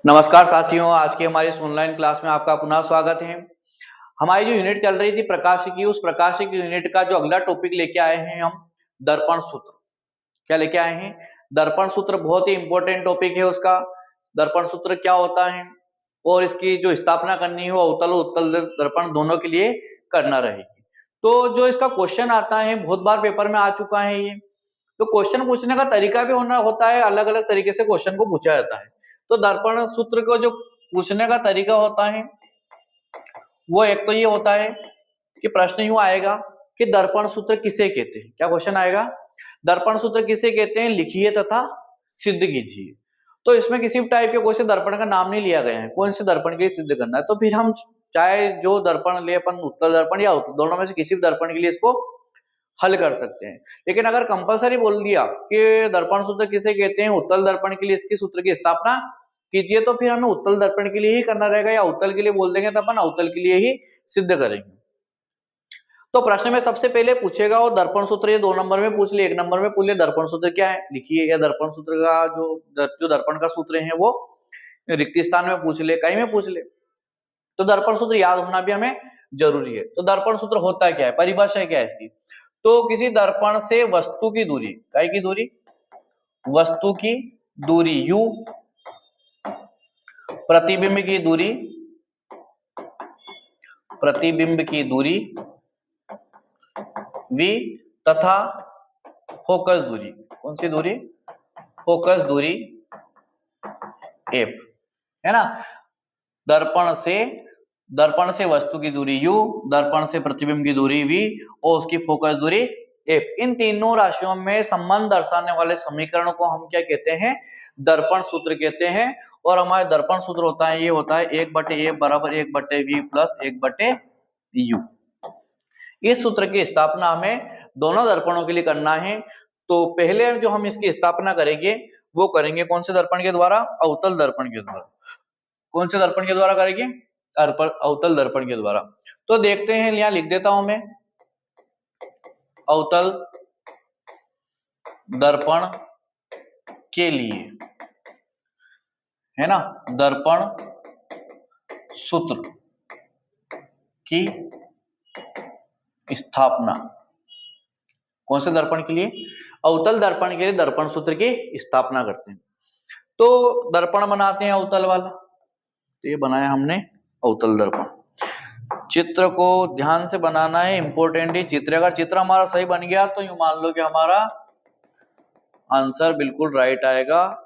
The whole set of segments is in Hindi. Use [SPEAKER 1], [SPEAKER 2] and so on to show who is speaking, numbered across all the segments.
[SPEAKER 1] नमस्कार साथियों, आज की हमारी इस ऑनलाइन क्लास में आपका पुनः स्वागत है। हमारी जो यूनिट चल रही थी प्रकाशिकी, उस प्रकाशिकी यूनिट का जो अगला टॉपिक लेके आए हैं हम दर्पण सूत्र। क्या लेके आए हैं? दर्पण सूत्र बहुत ही इंपॉर्टेंट टॉपिक है उसका। दर्पण सूत्र क्या होता है और इसकी जो स्थापना करनी है वो अवतल और उत्तल दर्पण दोनों के लिए करना रहेगी। तो जो इसका क्वेश्चन आता है बहुत बार पेपर में आ चुका है ये। तो क्वेश्चन पूछने का तरीका भी होना होता है, अलग अलग तरीके से क्वेश्चन को पूछा जाता है। तो दर्पण सूत्र को जो पूछने का तरीका होता है वो एक तो ये होता है कि प्रश्न यूं आएगा कि दर्पण सूत्र किसे कहते हैं। क्या क्वेश्चन आएगा? दर्पण सूत्र किसे कहते हैं, लिखिए तथा सिद्ध कीजिए। तो इसमें किसी भी टाइप के कोई से दर्पण का नाम नहीं लिया गया है, कौन से दर्पण के लिए सिद्ध करना है। तो फिर हम चाहे जो दर्पण ले, अपन उत्तल दर्पण या दोनों में से किसी भी दर्पण के लिए इसको हल कर सकते हैं। लेकिन अगर कंपलसरी बोल दिया कि दर्पण सूत्र किसे कहते हैं, उत्तल दर्पण के लिए इसकी सूत्र की स्थापना कीजिए, तो फिर हमें उत्तल दर्पण के लिए ही करना रहेगा, या उत्तल के लिए बोल देंगे तो अपन अवतल के लिए ही सिद्ध करेंगे। तो प्रश्न में सबसे पहले पूछेगा वो दर्पण सूत्र, ये 2 नंबर में पूछ ले, 1 नंबर में पूछ ले दर्पण सूत्र क्या है लिखिए, या दर्पण सूत्र का जो दर्पण का सूत्र है वो रिक्त स्थान में पूछ ले, कहीं में पूछ ले। तो दर्पण सूत्र याद होना भी हमें जरूरी है। तो दर्पण सूत्र होता क्या है, परिभाषा क्या है इसकी? तो किसी दर्पण से वस्तु की दूरी, काय की दूरी, वस्तु की दूरी u, प्रतिबिंब की दूरी, प्रतिबिंब की दूरी v, तथा फोकस दूरी, कौन सी दूरी, फोकस दूरी f, है ना। दर्पण से वस्तु की दूरी u, दर्पण से प्रतिबिंब की दूरी v और उसकी फोकस दूरी f, इन तीनों राशियों में संबंध दर्शाने वाले समीकरण को हम क्या कहते हैं, दर्पण सूत्र कहते हैं। और हमारे दर्पण सूत्र होता है, ये होता है 1/f बराबर 1/v प्लस 1/u। इस सूत्र की स्थापना हमें दोनों दर्पणों के लिए करना है। तो पहले जो हम इसकी स्थापना करेंगे वो करेंगे कौन से दर्पण के द्वारा, अवतल दर्पण के द्वारा। कौन से दर्पण के द्वारा करेंगे, अवतल दर्पण के द्वारा। तो देखते हैं, यहां लिख देता हूं मैं, अवतल दर्पण के लिए, है ना, दर्पण सूत्र की स्थापना। कौन से दर्पण के लिए, अवतल दर्पण के लिए दर्पण सूत्र की स्थापना करते हैं। तो दर्पण बनाते हैं अवतल वाला, तो ये बनाया हमने अवतल दर्पण। चित्र को ध्यान से बनाना है, इंपॉर्टेंट है चित्र। अगर चित्र हमारा सही बन गया तो यूं मान लो कि हमारा आंसर बिल्कुल राइट आएगा।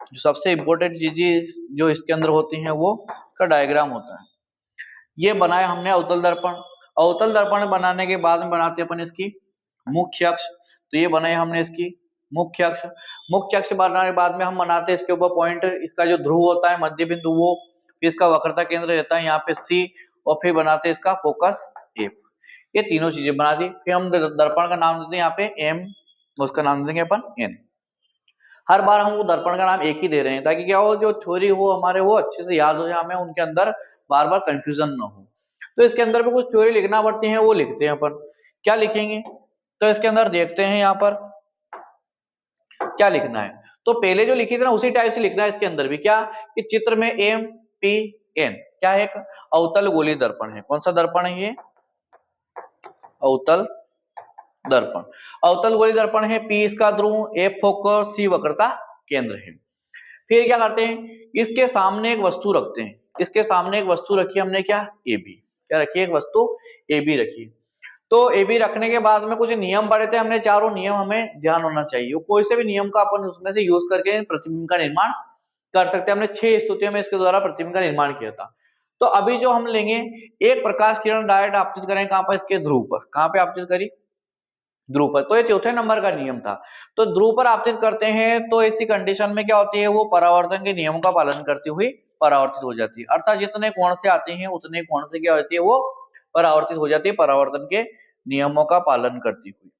[SPEAKER 1] जो सबसे इंपॉर्टेंट चीज जो इसके अंदर होती है वो इसका डायग्राम होता है। ये बनाया हमने अवतल दर्पण। अवतल दर्पण बनाने के बाद में बनाते अपन इसकी मुख्य अक्ष। तो ये बनाए हमने इसकी मुख्य अक्ष। मुख्य अक्ष बनाने के बाद में हम बनाते हैं इसके ऊपर पॉइंट, इसका जो ध्रुव होता है मध्य बिंदु वो, फिर इसका वक्रता केंद्र रहता है यहाँ पे C, और फिर बनाते हैं इसका फोकस F। ये तीनों चीजें बना दी। फिर हम दर्पण का नाम देते हैं यहाँ पे M, उसका नाम देंगे अपन N। हर बार हम वो दर्पण का नाम एक ही दे रहे हैं ताकि क्या हो, जो थ्योरी हो हमारे वो अच्छे से याद हो जाए, हमें उनके अंदर बार बार कंफ्यूजन ना हो। तो इसके अंदर भी कुछ थ्योरी लिखना पड़ती है, वो लिखते हैं अपन। क्या लिखेंगे, तो इसके अंदर देखते हैं यहाँ पर क्या लिखना है। तो पहले जो लिखी थी ना उसी टाइप से लिखना है इसके अंदर भी। क्या कि चित्र में M P N क्या है, एक अवतल गोलीय दर्पण है। कौन सा दर्पण है ये, अवतल दर्पण। अवतल गोलीय दर्पण है, P इसका ध्रुव, F फोकस, C वक्रता केंद्र है। फिर क्या करते हैं, इसके सामने एक वस्तु रखते हैं। इसके सामने एक वस्तु रखी हमने, क्या, AB। क्या रखी, एक वस्तु AB रखी। तो AB रखने के बाद में कुछ नियम पढ़े थे हमने, चारों नियम हमें ध्यान होना चाहिए। कोई से भी नियम का अपन उसमें से यूज करके प्रतिबिंब का निर्माण कर सकते हैं। हमने 6 स्थितियों में इसके द्वारा प्रतिबिंब का निर्माण किया था। तो अभी जो हम लेंगे, एक प्रकाश किरण डायरेक्ट आपतित करें कहां पर, इसके ध्रुव पर। कहां पे आपतित करी, ध्रुव पर। तो ये चौथे नंबर का नियम था। तो ध्रुव पर आपतित करते हैं तो ऐसी कंडीशन में क्या होती है, वो परावर्तन के नियमों का पालन करती हुई परावर्तित हो जाती है। अर्थात जितने कोण से आते हैं उतने कोण से क्या होती है, वो परावर्तित हो जाती है, परावर्तन के नियमों का पालन करती हुई।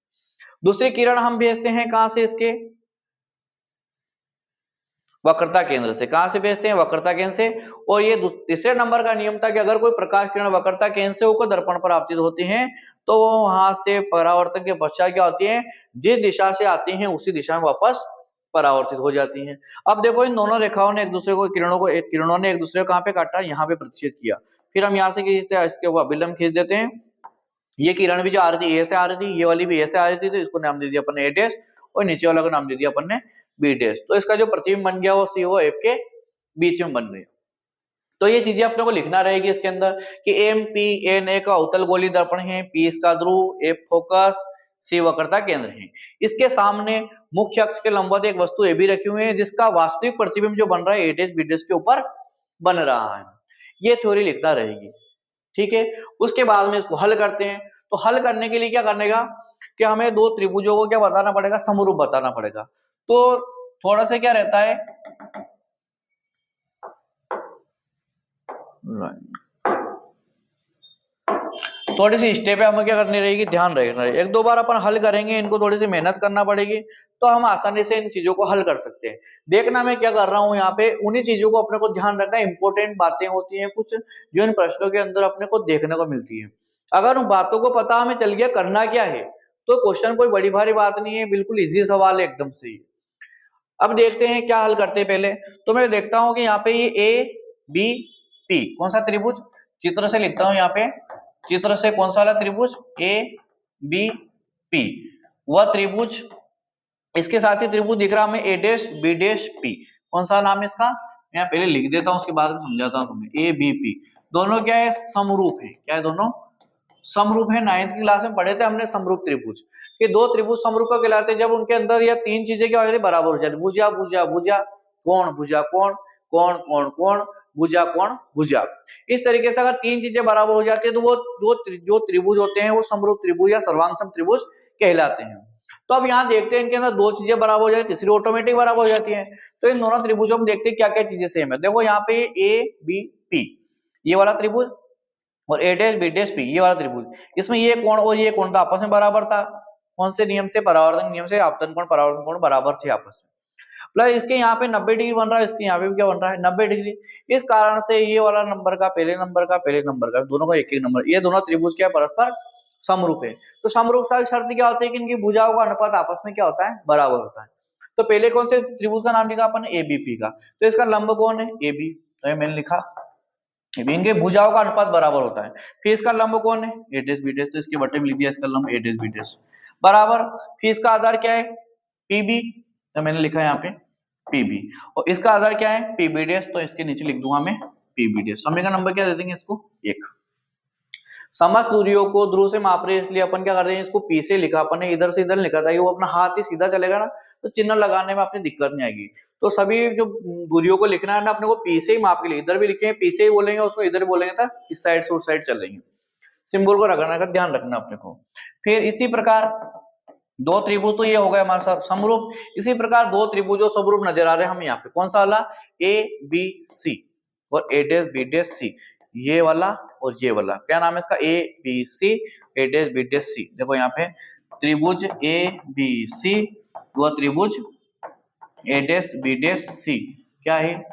[SPEAKER 1] दूसरी किरण हम भेजते हैं कहां से, इसके वक्रता केंद्र से। कहां से भेजते हैं, वक्रता केंद्र से। और ये तीसरे नंबर का नियम था कि अगर कोई प्रकाश किरण वक्रता केंद्र से होकर दर्पण पर आपतित होती हैं तो वहां से परावर्तन के पश्चात क्या होती है, जिस दिशा से आती हैं उसी दिशा में वापस परावर्तित हो जाती हैं। अब देखो इन दोनों रेखाओं ने एक दूसरे को किरणों ने एक दूसरे को कहाँ पे काटा, यहाँ पे प्रतिच्छेद किया। फिर हम यहाँ से इसके ऊपर अभिलंब खींच देते हैं। ये किरण भी जो आ रही थी ए से आ रही थी, ये वाली भी ए से आ रही थी, तो इसको नाम दे दिया अपन ने ए डैश और नीचे वाला को नाम दे दिया अपन ने बी डैश। तो इसका जो प्रतिबिंब बन गया वो सी ओ एफ के बीच में बन गया। तो ये चीजें अपने को लिखना रहेगी इसके अंदर कि एम पी एन ए का अवतल गोली दर्पण है, पी इसका ध्रुव, एफ फोकस, सी वक्रता केंद्र है। इसके सामने मुख्य अक्ष के लंबवत एक वस्तु ए भी रखी हुई है जिसका वास्तविक प्रतिबिंब जो बन रहा है ए डैश बी डैश के ऊपर बन रहा है। ये थ्योरी लिखना रहेगी, ठीक है। उसके बाद में इसको हल करते हैं। तो हल करने के लिए क्या करने का कि हमें दो त्रिभुजों को क्या बताना पड़ेगा, समरूप बताना पड़ेगा। तो थोड़ा सा क्या रहता है, थोड़ी सी स्टेप है हमें क्या करनी रहेगी, ध्यान रखना है। एक दो बार अपन हल करेंगे, इनको थोड़ी सी मेहनत करना पड़ेगी, तो हम आसानी से इन चीजों को हल कर सकते हैं। देखना मैं क्या कर रहा हूं यहाँ पे, उन्हीं चीजों को अपने को ध्यान रखना। इंपॉर्टेंट बातें होती हैं कुछ जो इन प्रश्नों के अंदर अपने को देखने को मिलती है। अगर उन बातों को पता हमें चल गया करना क्या है, तो क्वेश्चन कोई बड़ी भारी बात नहीं है, बिल्कुल इजी सवाल है, एकदम सही। अब देखते हैं क्या हल करते हैं। पहले तो मैं देखता हूं कि यहाँ पे ये ए बी पी कौन सा त्रिभुज, चित्र से लिखता हूं यहाँ पे, चित्र से कौन सा वाला त्रिभुज ए बी पी, वह त्रिभुज। इसके साथ ही त्रिभुज दिख रहा हमें ए डैश बी डैश पी, कौन सा नाम है इसका, मैं पहले लिख देता हूं उसके बाद समझाता हूं तुम्हें। ए बी पी दोनों क्या है, समरूप है। क्या है, दोनों समरूप है। 9th की क्लास में पढ़े थे हमने समरूप त्रिभुज के दो त्रिभुज समरूप का कहलाते हैं जब उनके अंदर या तीन चीजें क्या हो जाती है, बराबर हो जाती है। भुजा भुजा भुजा, कोण भुजा कोण, कोण कोण कोण, भुजा कोण भुजा। इस तरीके से अगर तीन चीजें बराबर हो जाती है तो वो जो त्रिभुज होते हैं वो समरूप त्रिभुज या सर्वांग त्रिभुज कहलाते हैं। तो अब यहाँ देखते हैं इनके अंदर दो चीजें बराबर हो जाती है, तीसरी ऑटोमेटिक बराबर हो जाती है। तो इन दोनों त्रिभुजों में देखते हैं क्या क्या चीजें सेम है। देखो यहाँ पे ए बी पी ये वाला त्रिभुज और A dash B dash P ये वाला त्रिभुज, इसमें ये कोण और ये कोण तो आपस में बराबर था। कौन से नियम से, परावर्तन नियम से। आपतन कोण परावर्तन कोण बराबर थे आपस में। प्लस इसके यहाँ पे 90 डिग्री बन रहा है, इसके यहाँ पे भी क्या बन रहा है, 90 डिग्री। इस कारण से ये वाला नंबर का पहले नंबर का पहले नंबर का दोनों का एक एक नंबर, ये दोनों त्रिभुज क्या परस्पर समरूप है। तो समरूपता की शर्त क्या होती है कि इनकी भुजाओं का अनुपात आपस में क्या होता है, बराबर होता है। तो पहले कौन से त्रिभुज का नाम लिखा अपन, एबीपी का। तो इसका लंब कौन है, एबी, तो मैंने लिखा इनके भुजाओं का अनुपात बराबर होता है। फिर इसका लंब कौन है, ए डैश बी डैश, तो इसके बटे में लिख दिया इसका लंब ए डैश बी डैश बराबर। फिर इसका आधार क्या है, पीबी, तो मैंने लिखा यहाँ पे पीबी, और इसका आधार क्या है, पीबी डैश, तो इसके नीचे लिख दूंगा मैं पीबी डैश। समय का नंबर क्या दे देंगे इसको, 1। समस्त दूरियों को ध्रुव से माप रहे हैं, इसलिए अपन क्या कर रहे हैं, इसको पी से लिखा अपन ने, इधर से इधर लिखा था, वो अपना हाथ ही सीधा चलेगा ना, तो चिन्ह लगाने में अपनी दिक्कत नहीं आएगी। तो सभी जो दूरियों को लिखना है ना अपने को पी से ही माप के लिए, इधर भी लिखे पी से ही बोलेंगे, उसको इधर बोलेंगे था इस साइड से उस साइड चलेंगे। सिंबल को रखने का ध्यान रखना अपने को। फिर इसी प्रकार दो त्रिभुज तो ये हो गए हमारे साथ समरूप। इसी प्रकार दो त्रिभुजों समरूप नजर आ रहे हैं हम यहाँ पे, कौन सा वाला, ए बी सी और A dash B dash C, ये वाला और ये वाला। क्या नाम है इसका, A B C A dash B dash C. देखो यहाँ पे त्रिभुज ए बी सी व त्रिभुज A dash B dash C क्या है,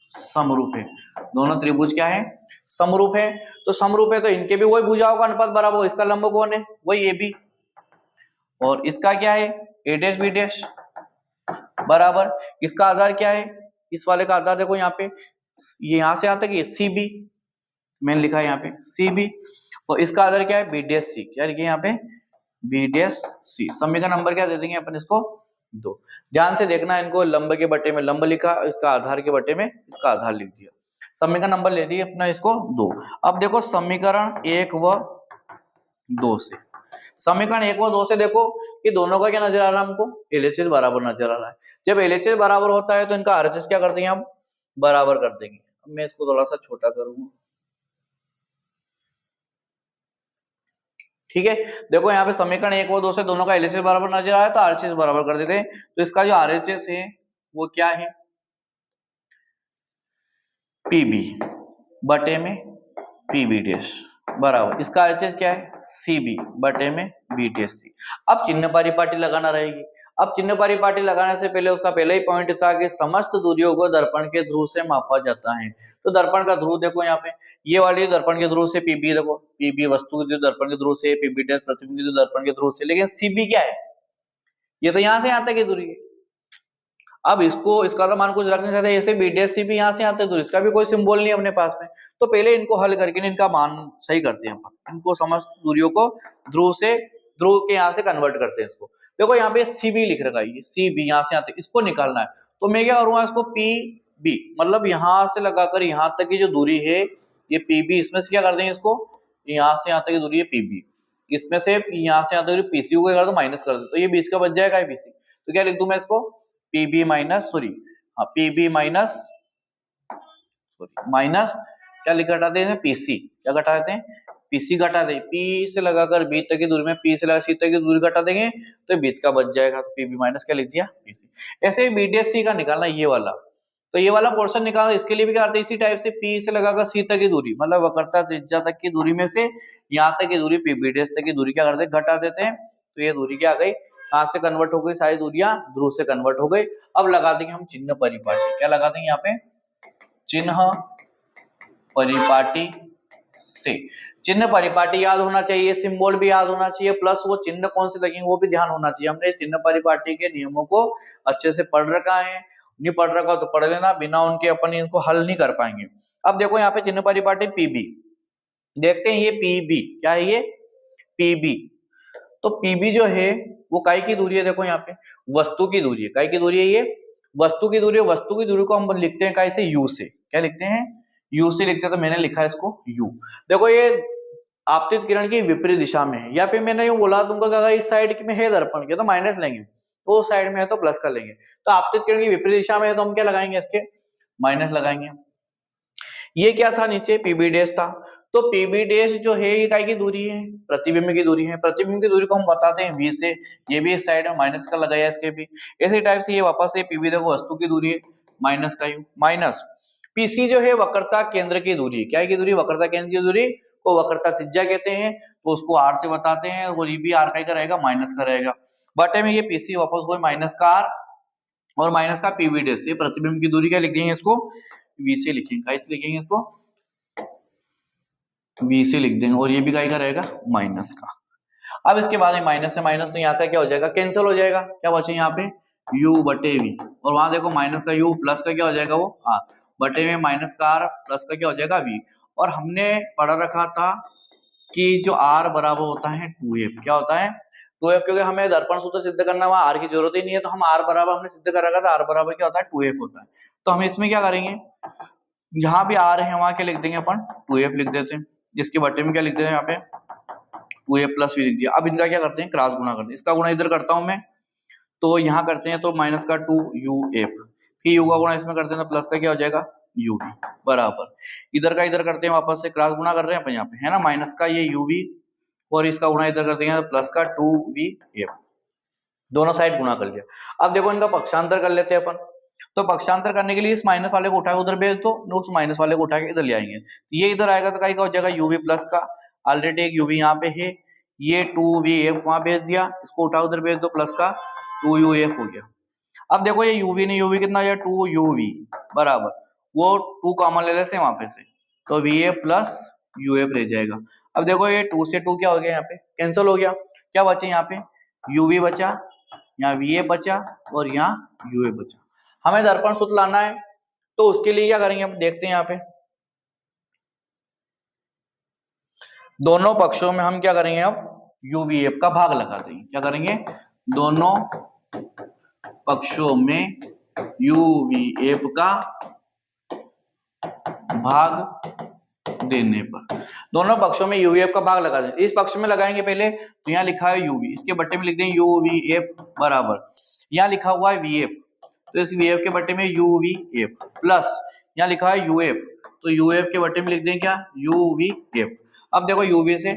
[SPEAKER 1] समरूप है। दोनों त्रिभुज क्या है, समरूप है। तो समरूप है तो इनके भी वही भुजाओं का अनुपात बराबर हो। इसका लंब कौन है, वही ए बी, और इसका क्या है, ए डैश बी डैश बराबर। इसका आधार क्या है, इस वाले का आधार देखो यहाँ पे, ये यहां से आता है सी बी, मैंने लिखा है यहाँ पे सी बी, और इसका आधार क्या है, बी डैश सी। क्या लिखे यहाँ पे, बी डैश सी। समय का नंबर क्या दे देंगे अपन इसको, 2। ध्यान से देखना, इनको लंब के बटे में लंब लिखा, इसका आधार के बटे में इसका आधार लिख दिया। समय का नंबर ले दिए अपना इसको 2। अब देखो समीकरण 1 व 2 से, समीकरण 1 व 2 से देखो कि दोनों का क्या नजर आ रहा है हमको, एलएचएस बराबर नजर आ रहा है। जब एलएचएस बराबर होता है तो इनका आरएचएस क्या कर देंगे हम, बराबर कर देंगे। मैं इसको थोड़ा सा छोटा करूंगा, ठीक है। देखो यहाँ पे समीकरण 1 व 2 से दोनों का एलएचएस बराबर नजर आ रहा है, तो आरएचएस बराबर कर देते हैं। तो इसका जो आरएचएस है वो क्या है, पीबी बटे में पीबी डैश बराबर, इसका आरएचएस क्या है, सीबी बटे में बी डैश सी। अब चिन्ह परिपाटी लगाना रहेगी। अब चिन्ह परिपाटी लगाने से पहले उसका पहले ही पॉइंट था कि समस्त दूरियों को दर्पण के ध्रुव से मापा जाता है। तो दर्पण का ध्रुव देखो यहाँ पे, ये वाली दर्पण के ध्रुव से पीबी, देखो पीबी वस्तु के दर्पण के ध्रुव से, पीबी डैश प्रतिबिंब के दर्पण के ध्रुव से, लेकिन सीबी क्या है, ये तो यहां से यहां तक की दूरी है। अब इसको इसका तो मान कुछ रख नहीं सकते, ऐसे बी डैश सी भी यहाँ से आते हैं तो इसका भी कोई सिंबल नहीं है अपने पास में, तो पहले इनको हल करके इनका मान सही करते हैं अपन, इनको समस्त दूरियों को ध्रुव के यहाँ से कन्वर्ट करते हैं इसको। देखो यहाँ पे सी बी लिख रखा है, ये सी बी यहाँ से आते इसको निकालना है, तो मैं क्या करूंगा इसको पी बी मतलब यहाँ से लगाकर यहाँ तक की जो दूरी है ये पी बी, इसमें से क्या कर देंगे इसको, यहाँ से यहाँ तक की दूरी है पी बी, इसमें से यहाँ से यहाँ तक पीसी को कर दो माइनस कर दो, तो ये बीस का बच जाएगा पीसी, तो क्या लिख दूं मैं इसको पीबी माइनस सॉरी हाँ पीबी माइनस माइनस क्या लिख घटा देते हैं पीसी, क्या घटा देते हैं पीसी घटा दे, पी से लगाकर बी तक की दूरी में पी से लगा सी तक की दूरी घटा देंगे तो बीच का बच जाएगा, तो पीबी माइनस क्या लिख दिया पीसी। ऐसे ही बीडीएससी का निकालना ये वाला, तो ये वाला पोर्शन निकालना, इसके लिए भी क्या करते हैं इसी टाइप से पी से लगाकर सी तक की दूरी मतलब वक्रता त्रिज्या तक की दूरी में से यहाँ तक की दूरी पी बीडीएस तक की दूरी क्या करते हैं घटा देते हैं, तो ये दूरी क्या आ गई कहां से कन्वर्ट हो गई, सारी दूरियां ध्रुव से कन्वर्ट हो गई। अब लगा देंगे हम चिन्ह परिपाटी, क्या लगा देंगे यहाँ पे चिन्ह परिपाटी से, चिन्ह परिपाटी याद होना चाहिए, सिंबल भी याद होना चाहिए, प्लस वो चिन्ह कौन से लगेंगे वो भी ध्यान होना चाहिए। हमने चिन्ह परिपाटी के नियमों को अच्छे से पढ़ रखा है, नहीं पढ़ रखा तो पढ़ लेना, बिना उनके अपन इनको हल नहीं कर पाएंगे। अब देखो यहाँ पे चिन्ह परिपाटी पीबी, देखते हैं ये पीबी क्या है, ये पीबी, तो पीबी जो है वो काय की दूरी है, देखो यहाँ पे वस्तु की दूरी है, काय की दूरी है ये वस्तु की दूरी है, वस्तु की दूरी को हम लिखते हैं काय से यू से, क्या लिखते हैं यू से लिखते हैं, तो मैंने लिखा है इसको यू। देखो ये आपतित किरण की विपरीत दिशा में है, या फिर मैंने यूं बोला तुमको अगर इस साइड में है दर्पण के तो माइनस लेंगे, तो उस साइड में है तो प्लस कर लेंगे, तो आपतित किरण की विपरीत दिशा में है तो हम क्या लगाएंगे इसके माइनस लगाएंगे। ये क्या था नीचे पीबी डैश था, तो पीबी डैश जो है ये काय की दूरी है प्रतिबिंब की दूरी है, प्रतिबिंब की दूरी को हम बताते हैं v से, ये भी इस साइड में माइनस का लगाया इसके भी, इसी टाइप से ये वापस से पीबी देखो वस्तु की दूरी है माइनस का यू, माइनस पीसी जो है वक्रता केंद्र की दूरी, क्या की दूरी वक्रता केंद्र की दूरी को वक्रता त्रिज्या कहते हैं, तो उसको आर से बताते हैं, और ये भी आर का रहेगा माइनस का रहेगा, बटे में ये पीसी वापस हो माइनस का आर और माइनस का पीबी डैश, ये प्रतिबिंब की दूरी क्या लिख देंगे इसको वी से लिखेंगे, कैसे लिखेंगे इसको वी से लिख देंगे, और ये भी का रहेगा माइनस का। अब इसके बाद माइनस से माइनस तो यहाँ का क्या हो जाएगा कैंसिल हो जाएगा, क्या बचे यहाँ पे u बटे वी, और वहां देखो माइनस का u प्लस का क्या हो जाएगा वो आर बटे में माइनस का आर प्लस का क्या हो जाएगा v, और हमने पढ़ा रखा था कि जो r बराबर होता है 2f, क्या होता है 2f, क्योंकि हमें दर्पण सूत्र सिद्ध करना हुआ r की जरूरत ही नहीं है, तो हम r बराबर हमने सिद्ध कर रखा था, r बराबर क्या होता है 2f होता है, तो हम इसमें क्या करेंगे यहाँ भी r है वहां क्या लिख देंगे अपन 2f लिख देते हैं, इसके बटे में क्या लिख देते हैं यहाँ पे 2f प्लस वी लिख दिया। अब इनका क्या करते हैं क्रॉस गुणा करते हैं, इसका गुणा इधर करता हूं मैं, तो यहाँ करते हैं तो माइनस का 2uf, फिर u का गुणा इसमें करते हैं तो प्लस का क्या हो जाएगा uv बराबर, इधर का इधर करते हैं वापस से क्रॉस गुणा कर रहे हैं अपन यहाँ पे है ना, माइनस का ये uv और इसका गुणा इधर करते हैं तो प्लस का 2vf, दोनों साइड गुणा कर लिया। अब देखो इनका पक्षांतर कर लेते हैं अपन, तो पक्षांतर करने के लिए इस माइनस वाले को उठा के उधर भेज दो, उस माइनस वाले को उठा के इधर ले आएंगे, तो ये इधर आएगा तो क्या हो जाएगा uv प्लस का, ऑलरेडी एक uv यहाँ पे है, ये 2vf वहां भेज दिया, इसको उठा उधर भेज दो प्लस का 2uf हो गया। अब देखो ये uv ने uv कितना आया 2uv बराबर, वो 2 कॉमन ले लेते हैं वहां पे से, तो vf प्लस uf रह जाएगा। अब देखो ये 2 से 2 क्या हो गया यहाँ पे कैंसिल हो गया, क्या बचे यहाँ पे uv बचा, यहाँ vf बचा और यहाँ uf बचा। हमें दर्पण सूत्र लाना है, तो उसके लिए क्या करेंगे हम देखते हैं यहाँ पे दोनों पक्षों में हम क्या करेंगे अब uvf का भाग लगा देंगे, क्या करेंगे दोनों पक्षों में uvf का भाग देने पर, दोनों पक्षों में uvf का भाग लगा देंगे, इस पक्ष में लगाएंगे पहले, तो यहाँ लिखा है uv, इसके बट्टे में लिख देंगे uvf बराबर, यहाँ लिखा हुआ है vf, तो इस vf के बट्टे में uvf प्लस यहाँ लिखा है uf, तो uf के बट्टे में लिख देंगे क्या uvf। अब देखो uv से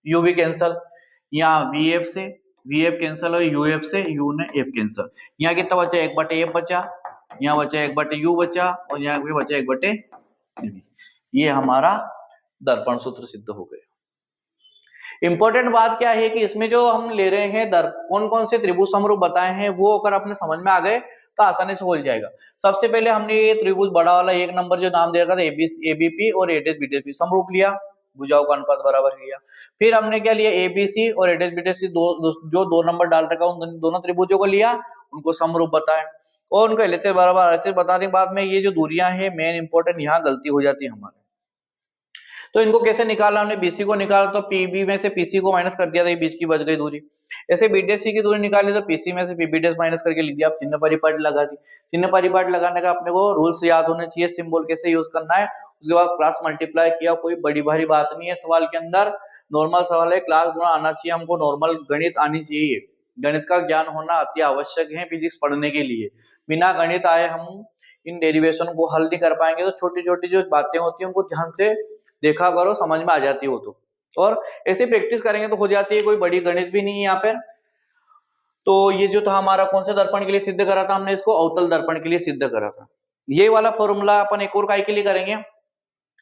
[SPEAKER 1] uv कैंसल, यहाँ vf से vf कैंसल और uf से u ने f कैंसल, यहाँ कितना बचा एक बटे f बचा, यहाँ बचा एक बटे u बचा और यहाँ भी बचा एक बटे v, ये हमारा दर्पण सूत्र सिद्ध हो गया। इंपॉर्टेंट बात क्या है कि इसमें जो हम ले रहे हैं कौन कौन से त्रिभुज समरूप बताए हैं वो अगर अपने समझ में आ गए तो आसानी से हो जाएगा। सबसे पहले हमने ये त्रिभुज बड़ा वाला एक नंबर जो नाम दे रखा था एबीपी और एडीएस बीडीएस समरूप लिया, भुजाओं का अनुपात बराबर लिया। फिर हमने क्या लिया एबीसी और एडीएस बीडीएस जो 2 नंबर डाल रखा उन दोनों त्रिभुजों को लिया, उनको समरूप बताया। और उनका LHS बराबर RHS बताने के बाद में ये जो दूरियां हैं मेन इंपॉर्टेंट यहाँ गलती हो जाती है हमारे। तो इनको कैसे निकाला हमने, BC को निकाला तो PB में से PC को माइनस कर दिया था, ये बीच की बच गई दूरी। ऐसे BDC की दूरी निकाली तो PC में से PB' माइनस करके लिख दिया। आप चिन्ह परिपाटी लगा दी। चिन्ह परिपाटी लगाने का अपने को रूल्स याद होने चाहिए, सिंबल कैसे यूज करना है, उसके बाद क्लास मल्टीप्लाई किया। कोई बड़ी भारी बात नहीं है सवाल के अंदर, नॉर्मल सवाल है, क्लास गुणा आना चाहिए हमको, नॉर्मल गणित आनी चाहिए। गणित का ज्ञान होना अति आवश्यक है फिजिक्स पढ़ने के लिए। बिना गणित आए हम इन डेरिवेशन को हल नहीं कर पाएंगे। तो छोटी छोटी जो बातें होती है उनको ध्यान से देखा करो, समझ में आ जाती है वो तो। और ऐसे प्रैक्टिस करेंगे तो हो जाती है, कोई बड़ी गणित भी नहीं है यहाँ पे। तो ये जो था हमारा कौन से दर्पण के लिए सिद्ध करा था हमने, इसको अवतल दर्पण के लिए सिद्ध करा था। ये वाला फॉर्मूला अपन एक और काय के लिए करेंगे,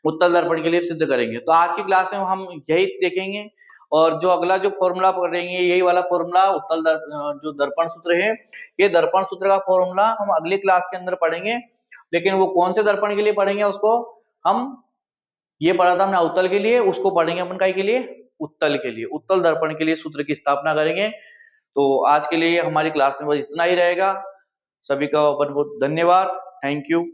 [SPEAKER 1] उत्तल दर्पण के लिए सिद्ध करेंगे। तो आज की क्लास में हम यही देखेंगे, और जो अगला जो फॉर्मूला पढ़ेंगे यही वाला फॉर्मूला उत्तल जो दर्पण सूत्र है, ये दर्पण सूत्र का फॉर्मूला हम अगली क्लास के अंदर पढ़ेंगे। लेकिन वो कौन से दर्पण के लिए पढ़ेंगे उसको हम, ये पढ़ा था हमने अवतल के लिए, उसको पढ़ेंगे अपन काय के लिए, उत्तल के लिए। उत्तल दर्पण के लिए सूत्र की स्थापना करेंगे। तो आज के लिए हमारी क्लास में बस इतना ही रहेगा। सभी का बहुत बहुत धन्यवाद। Thank you.